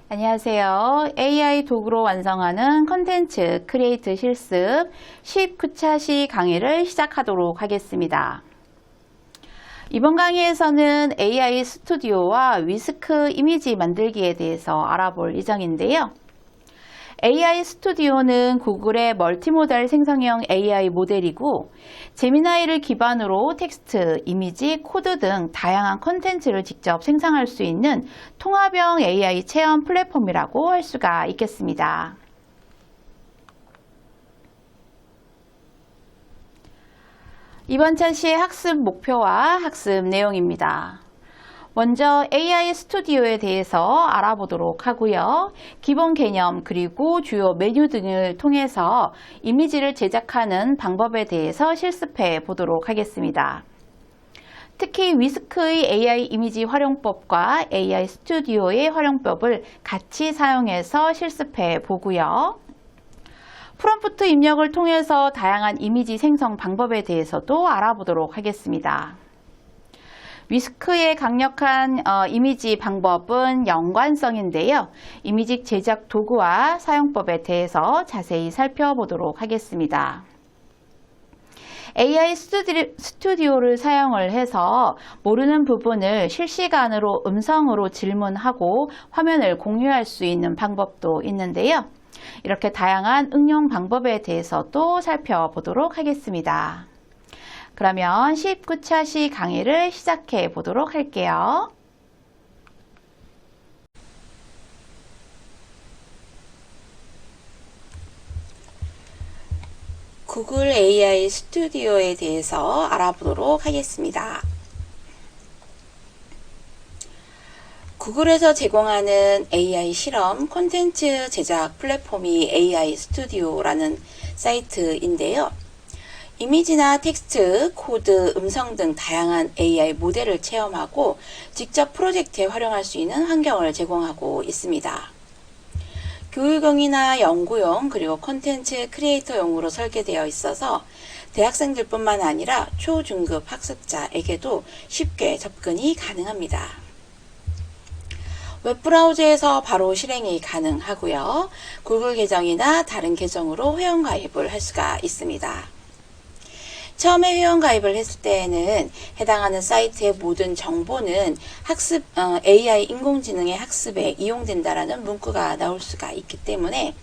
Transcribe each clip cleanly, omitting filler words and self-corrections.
안녕하세요. AI 도구로 완성하는 컨텐츠 크리에이트 실습 19차시 강의를 시작하도록 하겠습니다. 이번 강의에서는 AI 스튜디오와 위스크 이미지 만들기에 대해서 알아볼 예정인데요. AI 스튜디오는 구글의 멀티모달 생성형 AI 모델이고 제미나이를 기반으로 텍스트, 이미지, 코드 등 다양한 콘텐츠를 직접 생성할 수 있는 통합형 AI 체험 플랫폼이라고 할 수가 있겠습니다. 이번 차시의 학습 목표와 학습 내용입니다. 먼저 AI 스튜디오에 대해서 알아보도록 하고요. 기본 개념 그리고 주요 메뉴 등을 통해서 이미지를 제작하는 방법에 대해서 실습해 보도록 하겠습니다. 특히 위스크의 AI 이미지 활용법과 AI 스튜디오의 활용법을 같이 사용해서 실습해 보고요. 프롬프트 입력을 통해서 다양한 이미지 생성 방법에 대해서도 알아보도록 하겠습니다. 위스크의 강력한 이미지 방법은 연관성인데요. 이미지 제작 도구와 사용법에 대해서 자세히 살펴보도록 하겠습니다. AI 스튜디오를 사용을 해서 모르는 부분을 실시간으로 음성으로 질문하고 화면을 공유할 수 있는 방법도 있는데요. 이렇게 다양한 응용 방법에 대해서도 살펴보도록 하겠습니다. 그러면 19차시 강의를 시작해 보도록 할게요. 구글 AI 스튜디오에 대해서 알아보도록 하겠습니다. 구글에서 제공하는 AI 실험 콘텐츠 제작 플랫폼이 AI 스튜디오라는 사이트인데요. 이미지나 텍스트, 코드, 음성 등 다양한 AI 모델을 체험하고 직접 프로젝트에 활용할 수 있는 환경을 제공하고 있습니다. 교육용이나 연구용 그리고 콘텐츠 크리에이터용으로 설계되어 있어서 대학생들뿐만 아니라 초중급 학습자에게도 쉽게 접근이 가능합니다. 웹브라우저에서 바로 실행이 가능하고요. 구글 계정이나 다른 계정으로 회원가입을 할 수가 있습니다. 처음에 회원가입을 했을 때에는 해당하는 사이트의 모든 정보는 학습, AI 인공지능의 학습에 이용된다라는 문구가 나올 수가 있기 때문에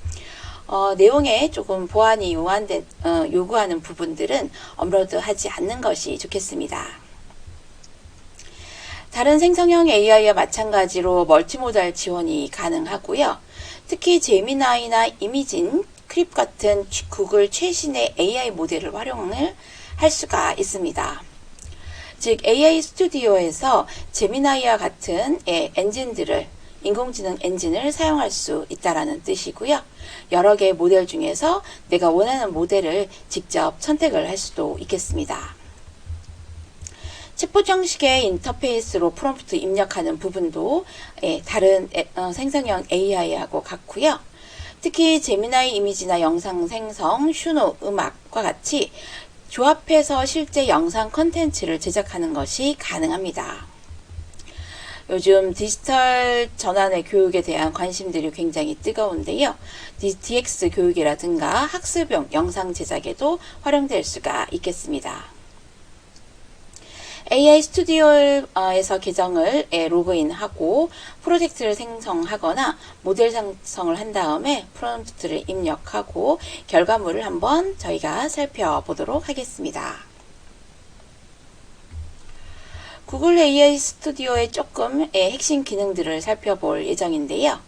내용에 조금 보완이 요구하는 부분들은 업로드하지 않는 것이 좋겠습니다. 다른 생성형 AI와 마찬가지로 멀티모달 지원이 가능하고요. 특히 제미나이나 이미진, 크립 같은 구글 최신의 AI 모델을 활용을 할 수가 있습니다. 즉 AI 스튜디오에서 제미나이와 같은 엔진들을 인공지능 엔진을 사용할 수 있다라는 뜻이고요. 여러 개의 모델 중에서 내가 원하는 모델을 직접 선택을 할 수도 있겠습니다. 챗봇 형식의 인터페이스로 프롬프트 입력하는 부분도 다른 생성형 AI하고 같고요. 특히 제미나이 이미지나 영상 생성, 슈노, 음악과 같이 조합해서 실제 영상 컨텐츠를 제작하는 것이 가능합니다. 요즘 디지털 전환의 교육에 대한 관심들이 굉장히 뜨거운데요. DX 교육이라든가 학습용 영상 제작에도 활용될 수가 있겠습니다. AI 스튜디오에서 계정을 로그인하고 프로젝트를 생성하거나 모델 생성을 한 다음에 프롬프트를 입력하고 결과물을 한번 저희가 살펴보도록 하겠습니다. 구글 AI 스튜디오의 조금 핵심 기능들을 살펴볼 예정인데요.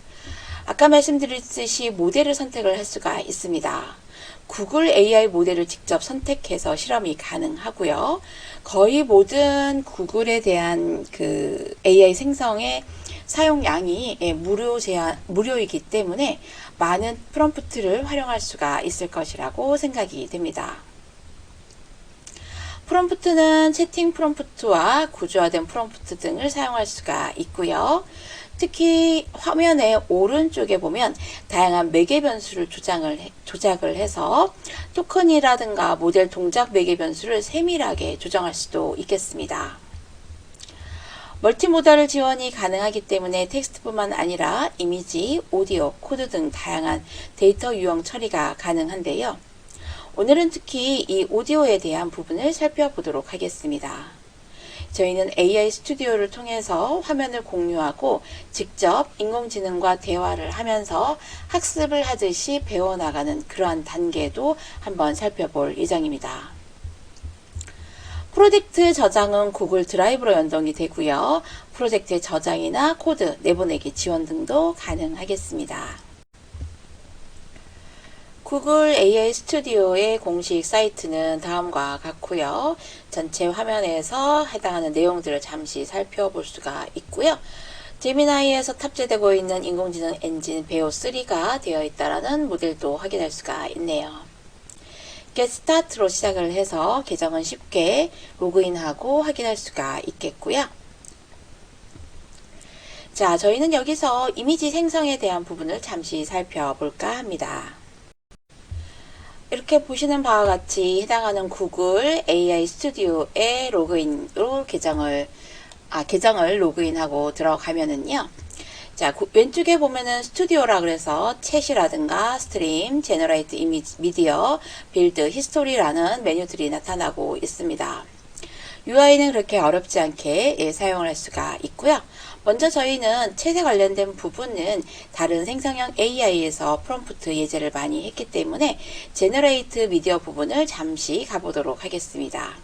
아까 말씀드렸듯이 모델을 선택을 할 수가 있습니다. 구글 AI 모델을 직접 선택해서 실험이 가능하고요. 거의 모든 구글에 대한 AI 생성의 사용량이 무료이기 때문에 많은 프롬프트를 활용할 수가 있을 것이라고 생각이 됩니다. 프롬프트는 채팅 프롬프트와 구조화된 프롬프트 등을 사용할 수가 있고요. 특히 화면의 오른쪽에 보면 다양한 매개 변수를 조작을 해서 토큰이라든가 모델 동작 매개 변수를 세밀하게 조정할 수도 있겠습니다. 멀티모달 지원이 가능하기 때문에 텍스트뿐만 아니라 이미지, 오디오, 코드 등 다양한 데이터 유형 처리가 가능한데요. 오늘은 특히 이 오디오에 대한 부분을 살펴보도록 하겠습니다. 저희는 AI 스튜디오를 통해서 화면을 공유하고 직접 인공지능과 대화를 하면서 학습을 하듯이 배워나가는 그러한 단계도 한번 살펴볼 예정입니다. 프로젝트 저장은 구글 드라이브로 연동이 되고요. 프로젝트의 저장이나 코드, 내보내기 지원 등도 가능하겠습니다. 구글 AI 스튜디오의 공식 사이트는 다음과 같고요. 전체 화면에서 해당하는 내용들을 잠시 살펴볼 수가 있고요. 제미나이에서 탑재되고 있는 인공지능 엔진 베오3가 되어 있다는 모델도 확인할 수가 있네요. Get Start로 시작을 해서 계정은 쉽게 로그인하고 확인할 수가 있겠고요. 자, 저희는 여기서 이미지 생성에 대한 부분을 잠시 살펴볼까 합니다. 이렇게 보시는 바와 같이 해당하는 구글 AI 스튜디오의 로그인으로 계정을 로그인하고 들어가면은요. 자, 왼쪽에 보면은 스튜디오라 그래서 챗이라든가 스트림, 제너레이트 이미지, 미디어, 빌드, 히스토리라는 메뉴들이 나타나고 있습니다. UI는 그렇게 어렵지 않게 사용을 할 수가 있고요. 먼저 저희는 챗에 관련된 부분은 다른 생성형 AI에서 프롬프트 예제를 많이 했기 때문에 제너레이트 미디어 부분을 잠시 가보도록 하겠습니다.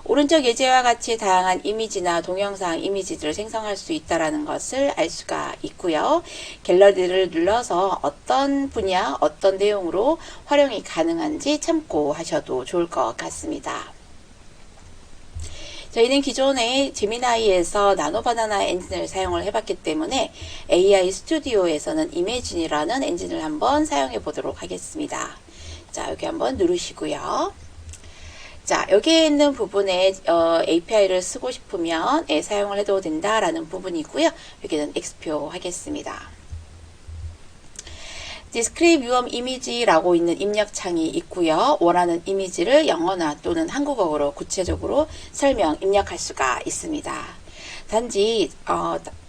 오른쪽 예제와 같이 다양한 이미지나 동영상 이미지들을 생성할 수 있다는 것을 알 수가 있고요. 갤러리를 눌러서 어떤 분야, 어떤 내용으로 활용이 가능한지 참고하셔도 좋을 것 같습니다. 저희는 기존에 제미나이에서 나노바나나 엔진을 사용을 해봤기 때문에 AI 스튜디오에서는 이매진이라는 엔진을 한번 사용해 보도록 하겠습니다. 자, 여기 한번 누르시고요. 자, 여기에 있는 부분에 API를 쓰고 싶으면 사용을 해도 된다라는 부분이고요. 여기는 X표 하겠습니다. Describe your image라고 있는 입력창이 있고요. 원하는 이미지를 영어나 또는 한국어로 구체적으로 설명, 입력할 수가 있습니다. 단지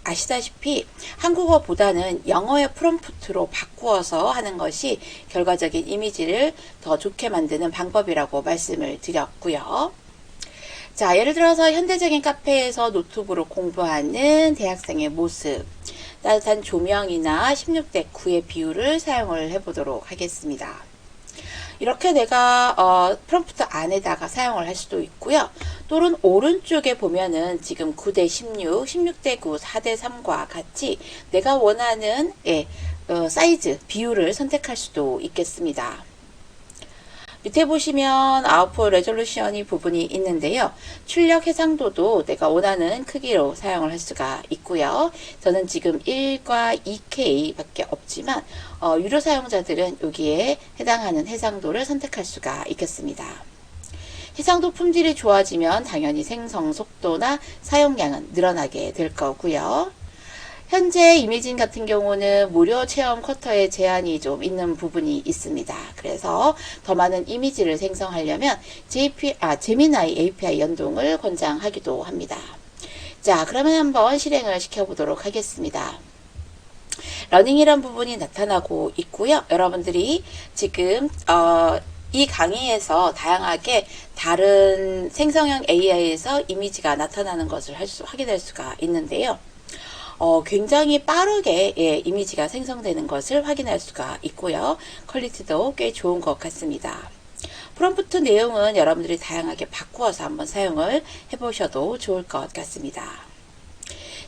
아시다시피 한국어보다는 영어의 프롬프트로 바꾸어서 하는 것이 결과적인 이미지를 더 좋게 만드는 방법이라고 말씀을 드렸고요. 자, 예를 들어서 현대적인 카페에서 노트북으로 공부하는 대학생의 모습, 따뜻한 조명이나 16대 9의 비율을 사용을 해보도록 하겠습니다. 이렇게 내가 프롬프트 안에다가 사용을 할 수도 있고요. 또는 오른쪽에 보면은 지금 9대 16, 16대 9, 4대 3과 같이 내가 원하는 사이즈, 비율을 선택할 수도 있겠습니다. 밑에 보시면 아웃풋 레졸루션이 부분이 있는데요. 출력 해상도도 내가 원하는 크기로 사용을 할 수가 있고요. 저는 지금 1과 2K 밖에 없지만 유료 사용자들은 여기에 해당하는 해상도를 선택할 수가 있겠습니다. 해상도 품질이 좋아지면 당연히 생성 속도나 사용량은 늘어나게 될 거고요. 현재 이미진 같은 경우는 무료 체험 쿼터에 제한이 좀 있는 부분이 있습니다. 그래서 더 많은 이미지를 생성하려면 제미나이 API 연동을 권장하기도 합니다. 자, 그러면 한번 실행을 시켜보도록 하겠습니다. 러닝이란 부분이 나타나고 있고요. 여러분들이 지금 이 강의에서 다양하게 다른 생성형 AI에서 이미지가 나타나는 것을 확인할 수가 있는데요. 굉장히 빠르게 이미지가 생성되는 것을 확인할 수가 있고요. 퀄리티도 꽤 좋은 것 같습니다. 프롬프트 내용은 여러분들이 다양하게 바꾸어서 한번 사용을 해보셔도 좋을 것 같습니다.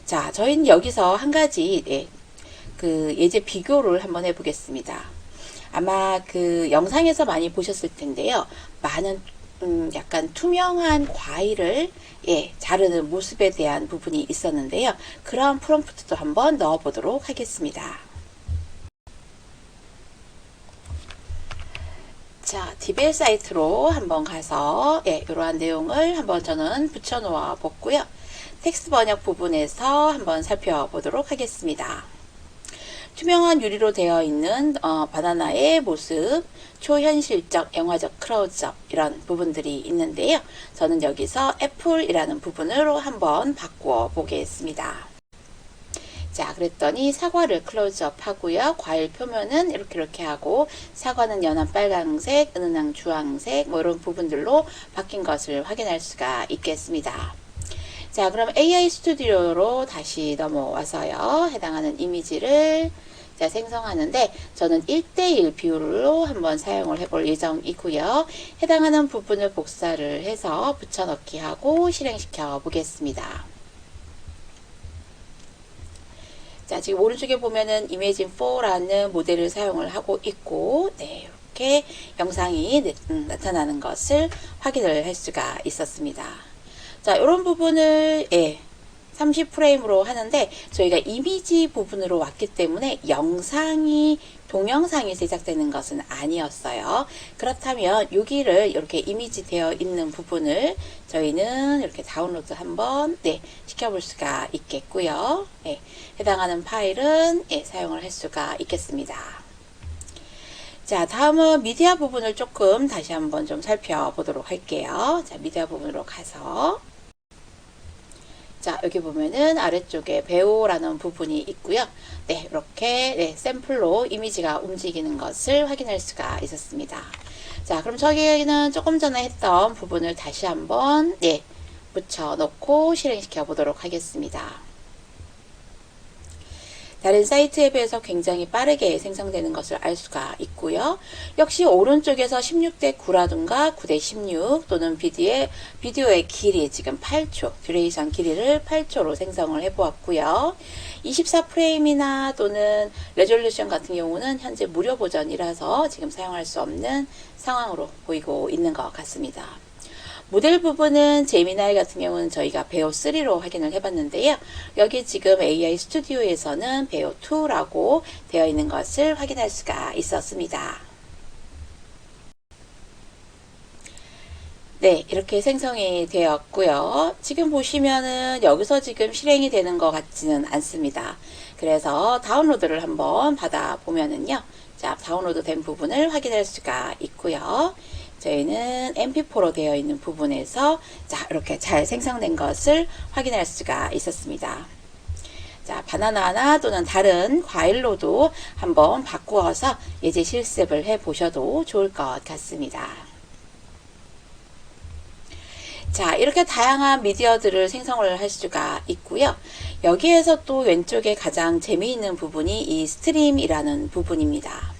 자, 저희는 여기서 한 가지 그 예제 비교를 한번 해보겠습니다. 아마 그 영상에서 많이 보셨을 텐데요. 많은 약간 투명한 과일을 자르는 모습에 대한 부분이 있었는데요. 그런 프롬프트도 한번 넣어 보도록 하겠습니다. 자, DBL 사이트로 한번 가서 이러한 내용을 한번 저는 붙여 놓아 봤고요. 텍스트 번역 부분에서 한번 살펴보도록 하겠습니다. 투명한 유리로 되어 있는 바나나의 모습, 초현실적, 영화적 클로즈업 이런 부분들이 있는데요. 저는 여기서 애플이라는 부분으로 한번 바꾸어 보겠습니다. 자, 그랬더니 사과를 클로즈업 하고요. 과일 표면은 이렇게 하고 사과는 연한 빨강색, 은은한 주황색 뭐 이런 부분들로 바뀐 것을 확인할 수가 있겠습니다. 자, 그럼 AI 스튜디오로 다시 넘어와서요. 해당하는 이미지를 자, 생성하는데 저는 1:1 비율로 한번 사용을 해볼 예정이고요. 해당하는 부분을 복사를 해서 붙여넣기 하고 실행시켜 보겠습니다. 자, 지금 오른쪽에 보면은 Imagine4라는 모델을 사용을 하고 있고, 네, 이렇게 영상이 나타나는 것을 확인을 할 수가 있었습니다. 자, 이런 부분을, 30프레임으로 하는데, 저희가 이미지 부분으로 왔기 때문에 동영상이 제작되는 것은 아니었어요. 그렇다면 여기를 이렇게 이미지 되어 있는 부분을 저희는 이렇게 다운로드 한번 시켜볼 수가 있겠고요. 해당하는 파일은 사용을 할 수가 있겠습니다. 자, 다음은 미디어 부분을 조금 다시 한번 좀 살펴보도록 할게요. 자, 미디어 부분으로 가서 자, 여기 보면은 아래쪽에 배우라는 부분이 있고요. 네, 이렇게 샘플로 이미지가 움직이는 것을 확인할 수가 있었습니다. 자, 그럼 저기는 조금 전에 했던 부분을 다시 한번 붙여 놓고 실행시켜 보도록 하겠습니다. 다른 사이트에 비해서 굉장히 빠르게 생성되는 것을 알 수가 있고요. 역시 오른쪽에서 16:9라든가 9:16 또는 비디오의 길이 지금 8초, 듀레이션 길이를 8초로 생성을 해보았고요. 24프레임이나 또는 레졸루션 같은 경우는 현재 무료 버전이라서 지금 사용할 수 없는 상황으로 보이고 있는 것 같습니다. 모델 부분은 제미나이 같은 경우는 저희가 베어 3로 확인을 해봤는데요. 여기 지금 AI 스튜디오에서는 베어 2라고 되어 있는 것을 확인할 수가 있었습니다. 네, 이렇게 생성이 되었고요. 지금 보시면은 여기서 지금 실행이 되는 것 같지는 않습니다. 그래서 다운로드를 한번 받아 보면은요. 자, 다운로드 된 부분을 확인할 수가 있고요. 저희는 mp4로 되어 있는 부분에서 자, 이렇게 잘 생성된 것을 확인할 수가 있었습니다. 자, 바나나나 또는 다른 과일로도 한번 바꾸어서 예제 실습을 해 보셔도 좋을 것 같습니다. 자, 이렇게 다양한 미디어들을 생성을 할 수가 있고요. 여기에서 또 왼쪽에 가장 재미있는 부분이 이 스트림이라는 부분입니다.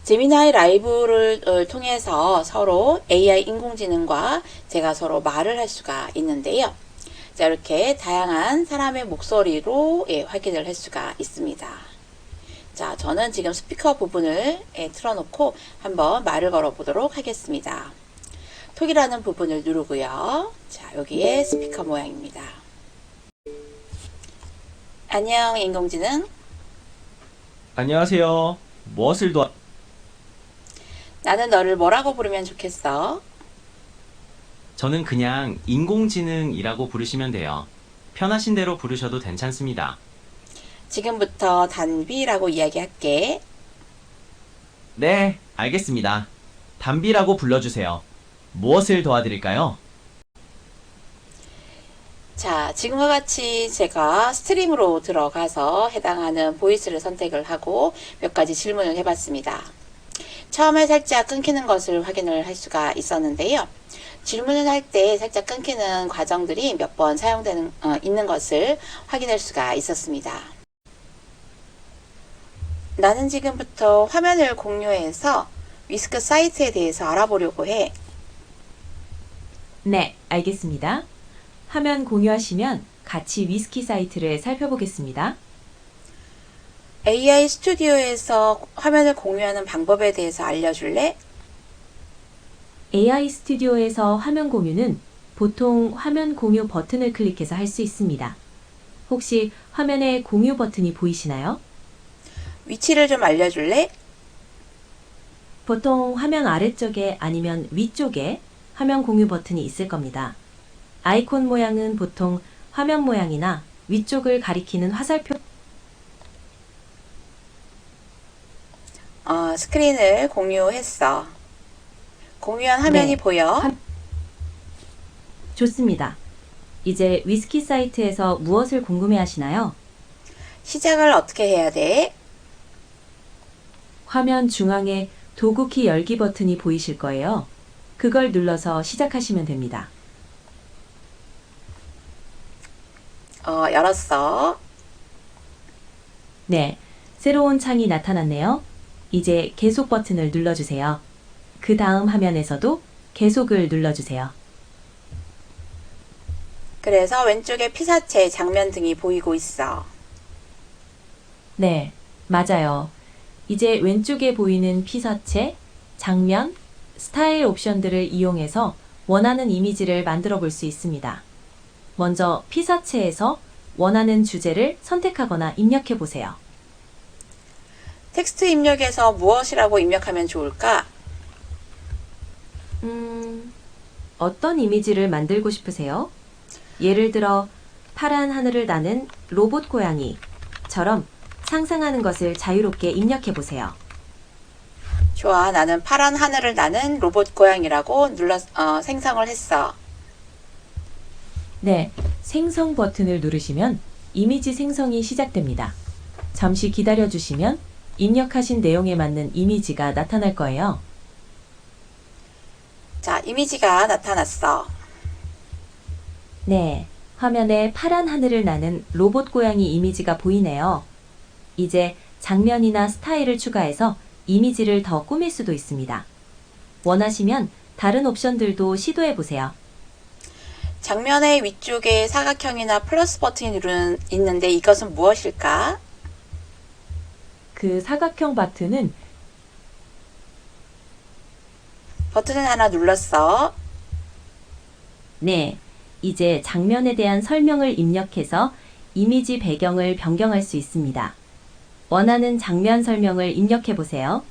제미나이 라이브를 통해서 서로 AI 인공지능과 제가 서로 말을 할 수가 있는데요. 자, 이렇게 다양한 사람의 목소리로 확인을 할 수가 있습니다. 자, 저는 지금 스피커 부분을 틀어놓고 한번 말을 걸어 보도록 하겠습니다. 톡이라는 부분을 누르고요. 자, 여기에 스피커 모양입니다. 안녕, 인공지능. 안녕하세요. 무엇을 나는 너를 뭐라고 부르면 좋겠어? 저는 그냥 인공지능이라고 부르시면 돼요. 편하신 대로 부르셔도 괜찮습니다. 지금부터 단비라고 이야기할게. 네, 알겠습니다. 담비라고 불러주세요. 무엇을 도와드릴까요? 자, 지금과 같이 제가 스트림으로 들어가서 해당하는 보이스를 선택을 하고 몇 가지 질문을 해봤습니다. 처음에 살짝 끊기는 것을 확인을 할 수가 있었는데요. 질문을 할 때 살짝 끊기는 과정들이 몇 번 사용되는 있는 것을 확인할 수가 있었습니다. 나는 지금부터 화면을 공유해서 위스크 사이트에 대해서 알아보려고 해. 네, 알겠습니다. 화면 공유하시면 같이 위스키 사이트를 살펴보겠습니다. AI 스튜디오에서 화면을 공유하는 방법에 대해서 알려줄래? AI 스튜디오에서 화면 공유는 보통 화면 공유 버튼을 클릭해서 할 수 있습니다. 혹시 화면에 공유 버튼이 보이시나요? 위치를 좀 알려줄래? 보통 화면 아래쪽에 아니면 위쪽에 화면 공유 버튼이 있을 겁니다. 아이콘 모양은 보통 화면 모양이나 위쪽을 가리키는 화살표 스크린을 공유했어. 공유한 화면이 네. 보여. 좋습니다. 이제 위스키 사이트에서 무엇을 궁금해 하시나요? 시작을 어떻게 해야 돼? 화면 중앙에 도구키 열기 버튼이 보이실 거예요. 그걸 눌러서 시작하시면 됩니다. 열었어. 네, 새로운 창이 나타났네요. 이제 계속 버튼을 눌러주세요. 그 다음 화면에서도 계속을 눌러주세요. 그래서 왼쪽에 피사체, 장면 등이 보이고 있어. 네, 맞아요. 이제 왼쪽에 보이는 피사체, 장면, 스타일 옵션들을 이용해서 원하는 이미지를 만들어 볼 수 있습니다. 먼저 피사체에서 원하는 주제를 선택하거나 입력해 보세요. 텍스트 입력에서 무엇이라고 입력하면 좋을까? 어떤 이미지를 만들고 싶으세요? 예를 들어 파란 하늘을 나는 로봇 고양이처럼 상상하는 것을 자유롭게 입력해 보세요. 좋아, 나는 파란 하늘을 나는 로봇 고양이라고 생성을 했어. 네, 생성 버튼을 누르시면 이미지 생성이 시작됩니다. 잠시 기다려 주시면 입력하신 내용에 맞는 이미지가 나타날 거예요. 자, 이미지가 나타났어. 네, 화면에 파란 하늘을 나는 로봇 고양이 이미지가 보이네요. 이제 장면이나 스타일을 추가해서 이미지를 더 꾸밀 수도 있습니다. 원하시면 다른 옵션들도 시도해 보세요. 장면의 위쪽에 사각형이나 플러스 버튼이 있는데 이것은 무엇일까? 그 사각형 버튼은 버튼을 하나 눌렀어. 네, 이제 장면에 대한 설명을 입력해서 이미지 배경을 변경할 수 있습니다. 원하는 장면 설명을 입력해 보세요.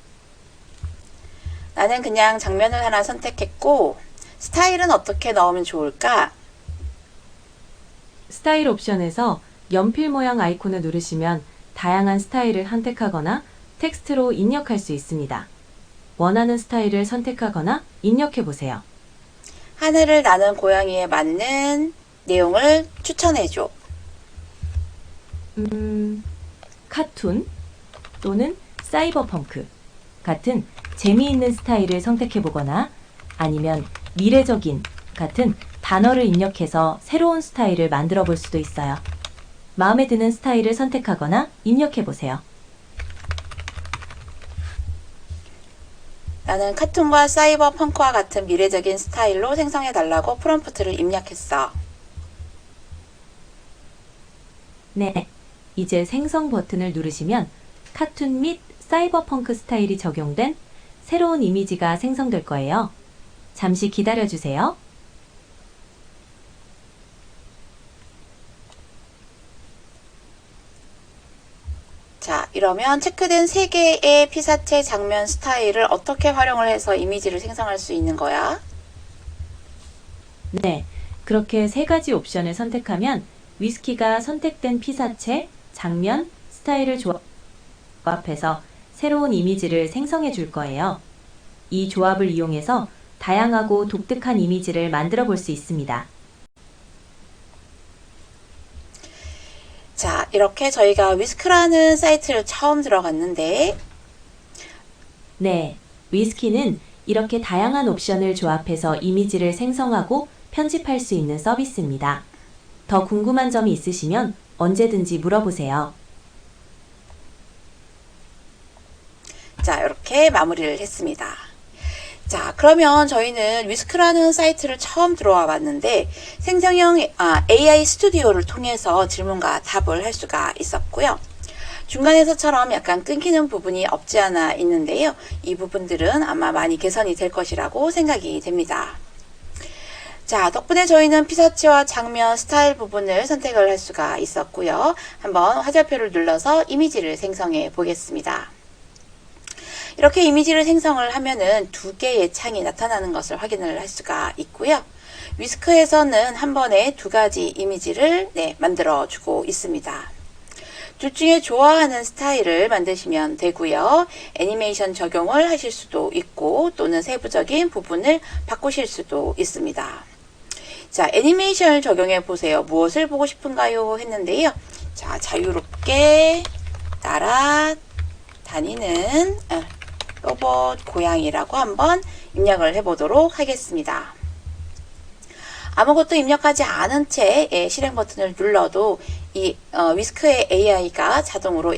나는 그냥 장면을 하나 선택했고, 스타일은 어떻게 넣으면 좋을까? 스타일 옵션에서 연필 모양 아이콘을 누르시면 다양한 스타일을 선택하거나 텍스트로 입력할 수 있습니다. 원하는 스타일을 선택하거나 입력해 보세요. 하늘을 나는 고양이에 맞는 내용을 추천해줘. 카툰 또는 사이버펑크 같은 재미있는 스타일을 선택해 보거나 아니면 미래적인 같은 단어를 입력해서 새로운 스타일을 만들어 볼 수도 있어요. 마음에 드는 스타일을 선택하거나 입력해 보세요. 나는 카툰과 사이버 펑크와 같은 미래적인 스타일로 생성해달라고 프롬프트를 입력했어. 네, 이제 생성 버튼을 누르시면 카툰 및 사이버펑크 스타일이 적용된 새로운 이미지가 생성될 거예요. 잠시 기다려 주세요. 자, 이러면 체크된 3개의 피사체 장면 스타일을 어떻게 활용을 해서 이미지를 생성할 수 있는 거야? 네, 그렇게 3가지 옵션을 선택하면 위스키가 선택된 피사체, 장면, 스타일을 조합해서 새로운 이미지를 생성해 줄 거예요. 이 조합을 이용해서 다양하고 독특한 이미지를 만들어 볼 수 있습니다. 자, 이렇게 저희가 위스크라는 사이트를 처음 들어갔는데, 네, 위스키는 이렇게 다양한 옵션을 조합해서 이미지를 생성하고 편집할 수 있는 서비스입니다. 더 궁금한 점이 있으시면 언제든지 물어보세요. 자, 이렇게 마무리를 했습니다. 자, 그러면 저희는 위스크라는 사이트를 처음 들어와 봤는데 생성형 AI 스튜디오를 통해서 질문과 답을 할 수가 있었고요. 중간에서처럼 약간 끊기는 부분이 없지 않아 있는데요. 이 부분들은 아마 많이 개선이 될 것이라고 생각이 됩니다. 자, 덕분에 저희는 피사체와 장면, 스타일 부분을 선택을 할 수가 있었고요. 한번 화살표를 눌러서 이미지를 생성해 보겠습니다. 이렇게 이미지를 생성을 하면은 2개의 창이 나타나는 것을 확인을 할 수가 있고요. 위스크에서는 한 번에 2가지 이미지를 만들어 주고 있습니다. 둘 중에 좋아하는 스타일을 만드시면 되고요. 애니메이션 적용을 하실 수도 있고 또는 세부적인 부분을 바꾸실 수도 있습니다. 자, 애니메이션을 적용해 보세요. 무엇을 보고 싶은가요? 했는데요. 자, 자유롭게 날아다니는 로봇 고양이라고 한번 입력을 해 보도록 하겠습니다. 아무것도 입력하지 않은 채 실행 버튼을 눌러도 이 위스크의 AI가 자동으로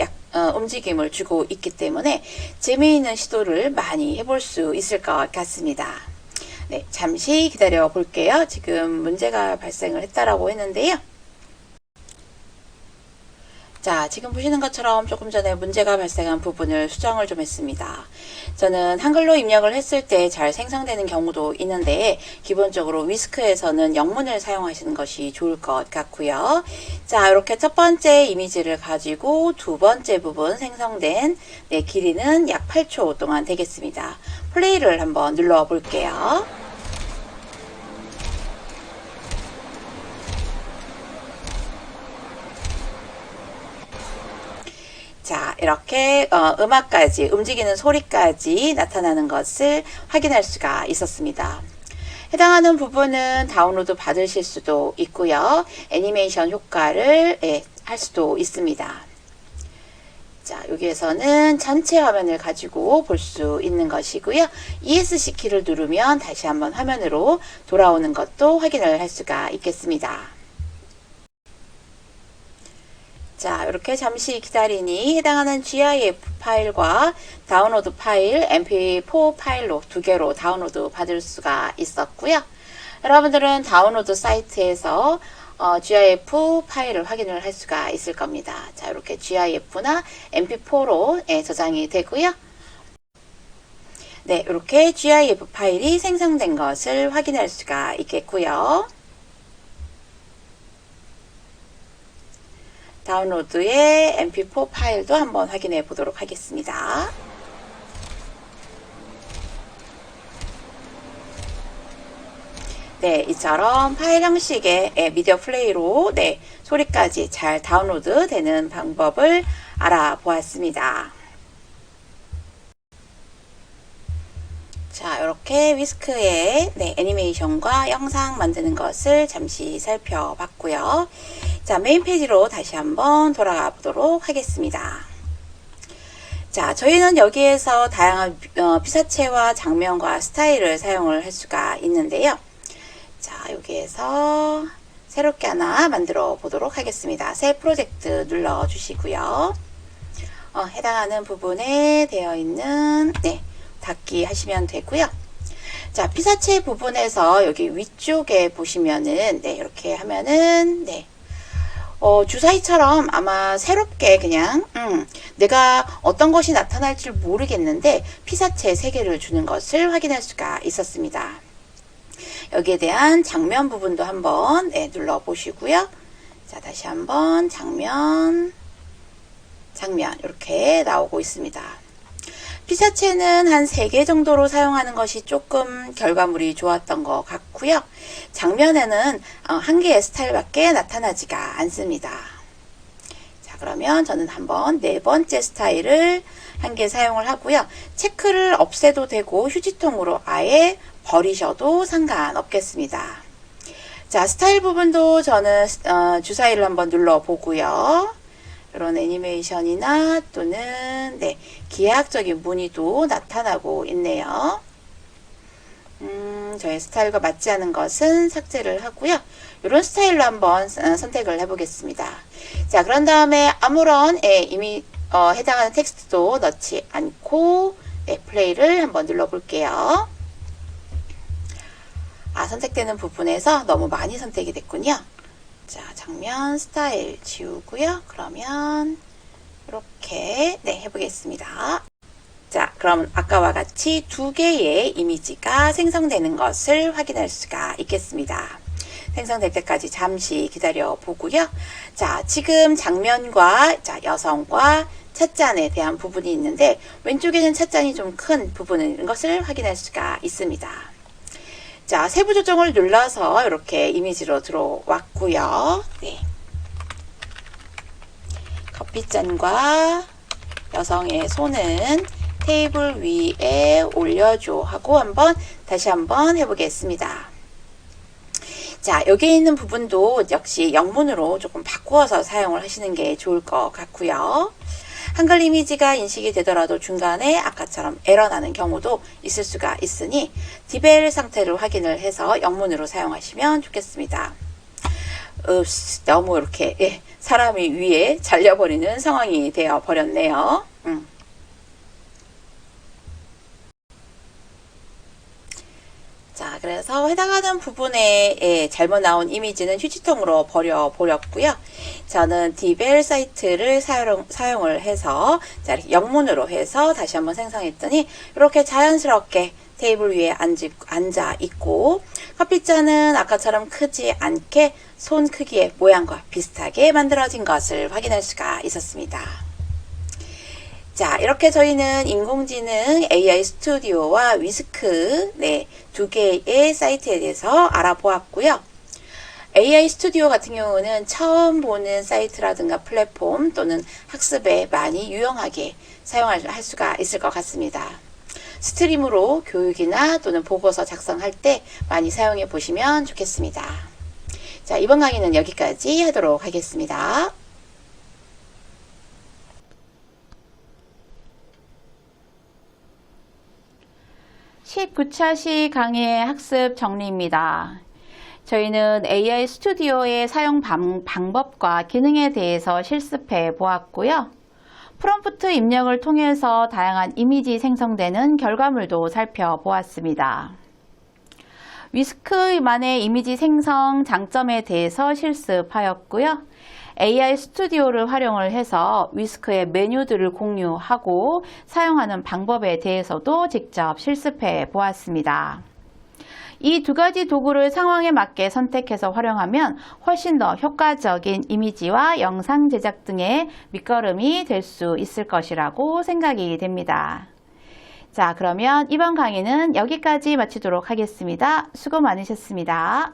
움직임을 주고 있기 때문에 재미있는 시도를 많이 해볼 수 있을 것 같습니다. 네, 잠시 기다려 볼게요. 지금 문제가 발생을 했다라고 했는데요. 자, 지금 보시는 것처럼 조금 전에 문제가 발생한 부분을 수정을 좀 했습니다. 저는 한글로 입력을 했을 때 잘 생성되는 경우도 있는데 기본적으로 위스크에서는 영문을 사용하시는 것이 좋을 것 같고요. 자, 이렇게 첫 번째 이미지를 가지고 두 번째 부분 생성된 길이는 약 8초 동안 되겠습니다. 플레이를 한번 눌러 볼게요. 자, 이렇게 음악까지 움직이는 소리까지 나타나는 것을 확인할 수가 있었습니다. 해당하는 부분은 다운로드 받으실 수도 있고요. 애니메이션 효과를 할 수도 있습니다. 자, 여기에서는 전체 화면을 가지고 볼 수 있는 것이고요. ESC 키를 누르면 다시 한번 화면으로 돌아오는 것도 확인을 할 수가 있겠습니다. 자, 이렇게 잠시 기다리니 해당하는 GIF 파일과 다운로드 파일, MP4 파일로 두 개로 다운로드 받을 수가 있었고요. 여러분들은 다운로드 사이트에서 GIF 파일을 확인을 할 수가 있을 겁니다. 자, 이렇게 GIF나 MP4로 저장이 되고요. 네, 이렇게 GIF 파일이 생성된 것을 확인할 수가 있겠고요. 다운로드의 MP4 파일도 한번 확인해 보도록 하겠습니다. 네, 이처럼 파일 형식의 미디어 플레이로 소리까지 잘 다운로드 되는 방법을 알아보았습니다. 자, 이렇게 위스크의 애니메이션과 영상 만드는 것을 잠시 살펴봤고요. 자, 메인 페이지로 다시 한번 돌아가 보도록 하겠습니다. 자, 저희는 여기에서 다양한 피사체와 장면과 스타일을 사용을 할 수가 있는데요. 자, 여기에서 새롭게 하나 만들어 보도록 하겠습니다. 새 프로젝트 눌러 주시고요. 해당하는 부분에 되어 있는 닫기 하시면 되고요. 자, 피사체 부분에서 여기 위쪽에 보시면은 이렇게 하면은 주사위처럼 아마 새롭게 그냥 내가 어떤 것이 나타날지 모르겠는데 피사체 3개를 주는 것을 확인할 수가 있었습니다. 여기에 대한 장면 부분도 한번 눌러 보시고요. 자, 다시 한번 장면 이렇게 나오고 있습니다. 피사체는 한 3개 정도로 사용하는 것이 조금 결과물이 좋았던 것 같고요. 장면에는 1개의 스타일밖에 나타나지가 않습니다. 자, 그러면 저는 한번 4번째 스타일을 1개 사용을 하고요. 체크를 없애도 되고 휴지통으로 아예 버리셔도 상관없겠습니다. 자, 스타일 부분도 저는 주사위를 한번 눌러 보고요. 이런 애니메이션이나 또는 기하학적인 무늬도 나타나고 있네요. 저의 스타일과 맞지 않은 것은 삭제를 하고요. 이런 스타일로 한번 선택을 해보겠습니다. 자, 그런 다음에 아무런 이미 해당하는 텍스트도 넣지 않고 플레이를 한번 눌러볼게요. 선택되는 부분에서 너무 많이 선택이 됐군요. 자, 장면 스타일 지우고요. 그러면 이렇게 해보겠습니다. 자, 그럼 아까와 같이 2개의 이미지가 생성되는 것을 확인할 수가 있겠습니다. 생성될 때까지 잠시 기다려 보고요. 자, 지금 장면과 여성과 찻잔에 대한 부분이 있는데 왼쪽에는 찻잔이 좀 큰 부분인 것을 확인할 수가 있습니다. 자, 세부 조정을 눌러서 이렇게 이미지로 들어왔고요. 커피잔과 여성의 손은 테이블 위에 올려줘 하고 다시 한번 해보겠습니다. 자, 여기에 있는 부분도 역시 영문으로 조금 바꾸어서 사용을 하시는 게 좋을 것 같고요. 한글 이미지가 인식이 되더라도 중간에 아까처럼 에러 나는 경우도 있을 수가 있으니 디벨 상태를 확인을 해서 영문으로 사용하시면 좋겠습니다. 너무 이렇게 사람이 위에 잘려버리는 상황이 되어 버렸네요. 자, 그래서 해당하는 부분에 잘못 나온 이미지는 휴지통으로 버려버렸고요. 저는 디벨 사이트를 사용을 해서 자, 이렇게 영문으로 해서 다시 한번 생성했더니 이렇게 자연스럽게 테이블 위에 앉아 있고 커피잔은 아까처럼 크지 않게 손 크기의 모양과 비슷하게 만들어진 것을 확인할 수가 있었습니다. 자, 이렇게 저희는 인공지능 AI 스튜디오와 위스크 두 개의 사이트에 대해서 알아보았고요. AI 스튜디오 같은 경우는 처음 보는 사이트라든가 플랫폼 또는 학습에 많이 유용하게 사용할 수가 있을 것 같습니다. 스트림으로 교육이나 또는 보고서 작성할 때 많이 사용해 보시면 좋겠습니다. 자, 이번 강의는 여기까지 하도록 하겠습니다. 19차시 강의의 학습 정리입니다. 저희는 AI 스튜디오의 사용 방법과 기능에 대해서 실습해 보았고요. 프롬프트 입력을 통해서 다양한 이미지 생성되는 결과물도 살펴보았습니다. 위스크만의 이미지 생성 장점에 대해서 실습하였고요. AI 스튜디오를 활용을 해서 위스크의 메뉴들을 공유하고 사용하는 방법에 대해서도 직접 실습해 보았습니다. 이 두 가지 도구를 상황에 맞게 선택해서 활용하면 훨씬 더 효과적인 이미지와 영상 제작 등의 밑거름이 될 수 있을 것이라고 생각이 됩니다. 자, 그러면 이번 강의는 여기까지 마치도록 하겠습니다. 수고 많으셨습니다.